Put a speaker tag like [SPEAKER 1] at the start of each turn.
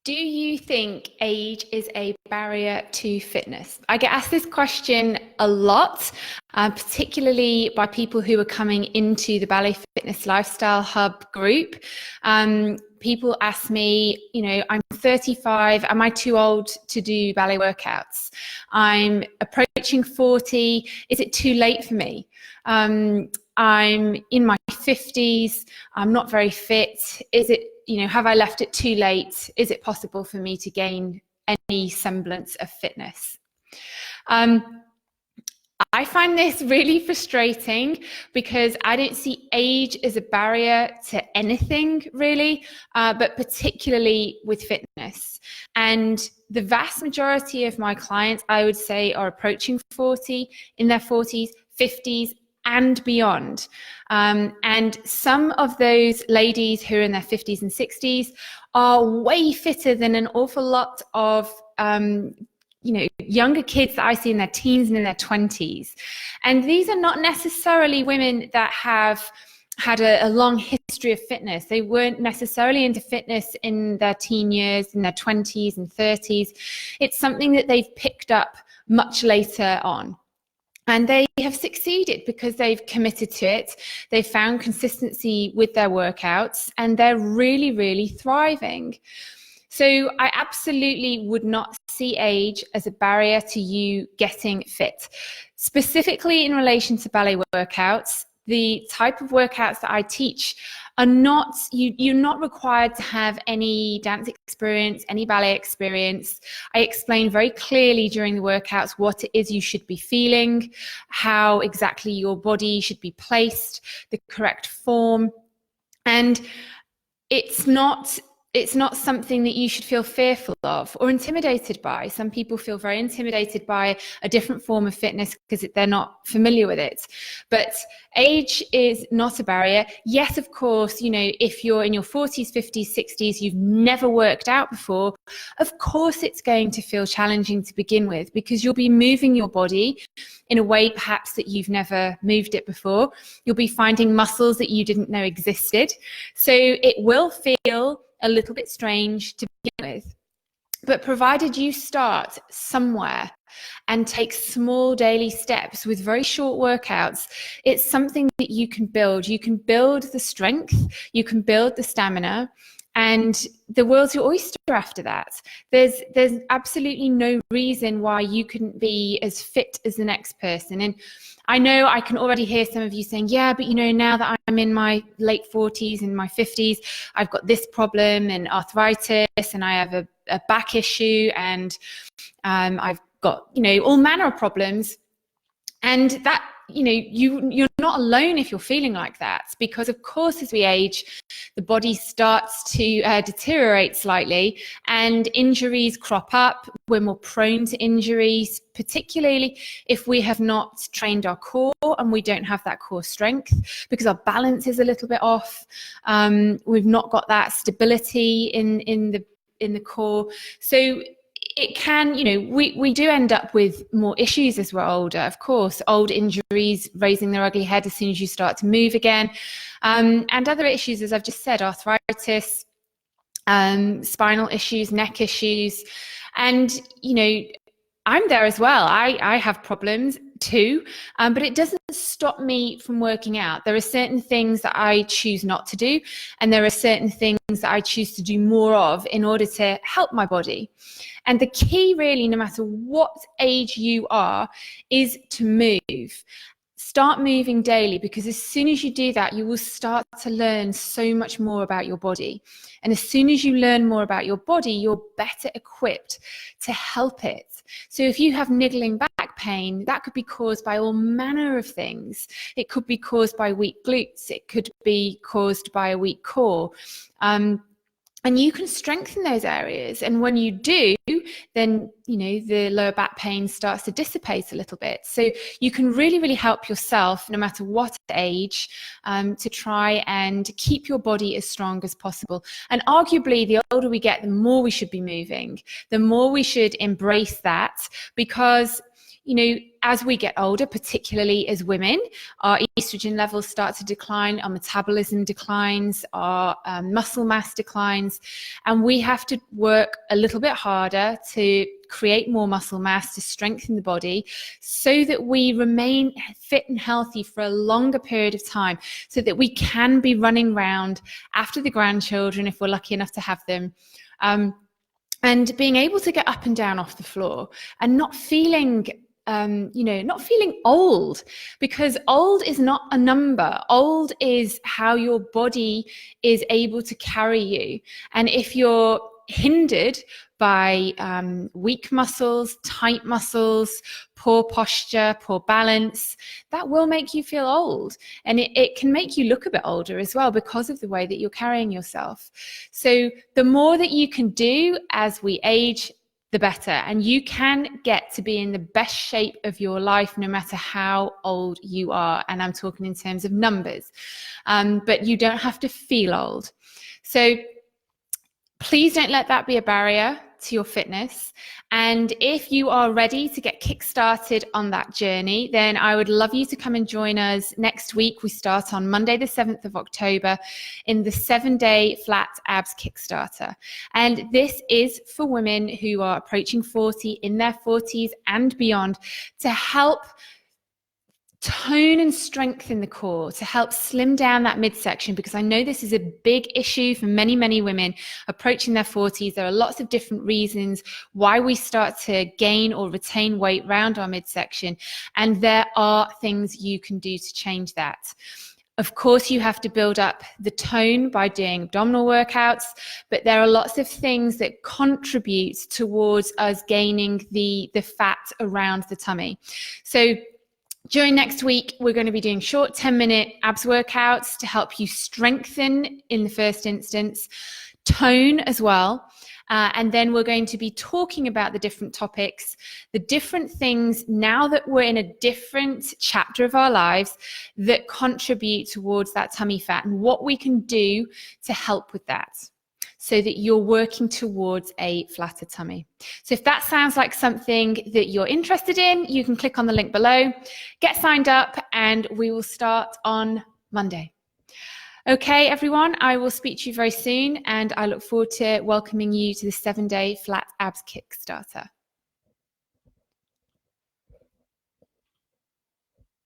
[SPEAKER 1] Do you think age is a barrier to fitness? I get asked this question a lot, particularly by people who are coming into the Ballet Fitness Lifestyle Hub group. People ask me, I'm 35, am I too old to do ballet workouts? I'm approaching 40, is it too late for me? I'm in my 50s, I'm not very fit. Is it, have I left it too late? Is it possible for me to gain any semblance of fitness? I find this really frustrating because I don't see age as a barrier to anything really, but particularly with fitness. And the vast majority of my clients, I would say, are approaching 40, in their 40s, 50s, and beyond. And some of those ladies who are in their 50s and 60s are way fitter than an awful lot of younger kids that I see in their teens and in their 20s. And these are not necessarily women that have had a long history of fitness. They weren't necessarily into fitness in their teen years, in their 20s and 30s. It's something that they've picked up much later on. And they have succeeded because they've committed to it. They've found consistency with their workouts and they're really, really thriving. So I absolutely would not see age as a barrier to you getting fit. Specifically in relation to ballet workouts, the type of workouts that I teach are not, you're not required to have any dance experience, any ballet experience. I explain very clearly during the workouts what it is you should be feeling, how exactly your body should be placed, the correct form. And it's not something that you should feel fearful of or intimidated by. Some people feel very intimidated by a different form of fitness because they're not familiar with it. But age is not a barrier. Yes, of course, if you're in your 40s, 50s, 60s, you've never worked out before, of course it's going to feel challenging to begin with because you'll be moving your body in a way perhaps that you've never moved it before. You'll be finding muscles that you didn't know existed. So it will feel a little bit strange to begin with. But provided you start somewhere and take small daily steps with very short workouts, it's something that you can build. You can build the strength, you can build the stamina, and the world's your oyster after that. There's absolutely no reason why you couldn't be as fit as the next person. And I know I can already hear some of you saying, yeah, but now that I'm in my late 40s and my 50s, I've got this problem and arthritis and I have a back issue and I've got, all manner of problems. And that, you're not alone if you're feeling like that, because of course, as we age, the body starts to deteriorate slightly and injuries crop up. We're more prone to injuries, particularly if we have not trained our core and we don't have that core strength because our balance is a little bit off. We've not got that stability in the core. So it can, we do end up with more issues as we're older. Of course, old injuries raising their ugly head as soon as you start to move again. And other issues, as I've just said, arthritis, spinal issues, neck issues. And, I'm there as well. I have problems too, but it doesn't stop me from working out. There are certain things that I choose not to do, and there are certain things that I choose to do more of in order to help my body. And the key really, no matter what age you are, is to move. Start moving daily, because as soon as you do that, you will start to learn so much more about your body. And as soon as you learn more about your body, you're better equipped to help it. So if you have niggling back pain, that could be caused by all manner of things. It could be caused by weak glutes. It could be caused by a weak core. And you can strengthen those areas. And when you do, then, the lower back pain starts to dissipate a little bit. So you can really, really help yourself, no matter what age, to try and keep your body as strong as possible. And arguably, the older we get, the more we should be moving, the more we should embrace that, because as we get older, particularly as women, our estrogen levels start to decline, our metabolism declines, our muscle mass declines, and we have to work a little bit harder to create more muscle mass, to strengthen the body, so that we remain fit and healthy for a longer period of time, so that we can be running around after the grandchildren, if we're lucky enough to have them, and being able to get up and down off the floor and not feeling not feeling old, because old is not a number. Old is how your body is able to carry you. And if you're hindered by weak muscles, tight muscles, poor posture, poor balance, that will make you feel old. And it can make you look a bit older as well because of the way that you're carrying yourself. So the more that you can do as we age, the better. And you can get to be in the best shape of your life no matter how old you are. And I'm talking in terms of numbers, but you don't have to feel old. So please don't let that be a barrier to your fitness. And if you are ready to get kickstarted on that journey, then I would love you to come and join us next week. We start on Monday, the 7th of October in the 7-day Flat Abs Kickstarter. And this is for women who are approaching 40, in their 40s and beyond, to help tone and strengthen the core, to help slim down that midsection, because I know this is a big issue for many, many women approaching their 40s. There are lots of different reasons why we start to gain or retain weight around our midsection, and there are things you can do to change that. Of course, you have to build up the tone by doing abdominal workouts, but there are lots of things that contribute towards us gaining the fat around the tummy. So during next week, we're going to be doing short 10-minute abs workouts to help you strengthen in the first instance, tone as well. And then we're going to be talking about the different topics, the different things now that we're in a different chapter of our lives that contribute towards that tummy fat and what we can do to help with that, so that you're working towards a flatter tummy. So if that sounds like something that you're interested in, you can click on the link below, get signed up, and we will start on Monday. Okay, everyone, I will speak to you very soon, and I look forward to welcoming you to the 7-day Flat Abs Kickstarter.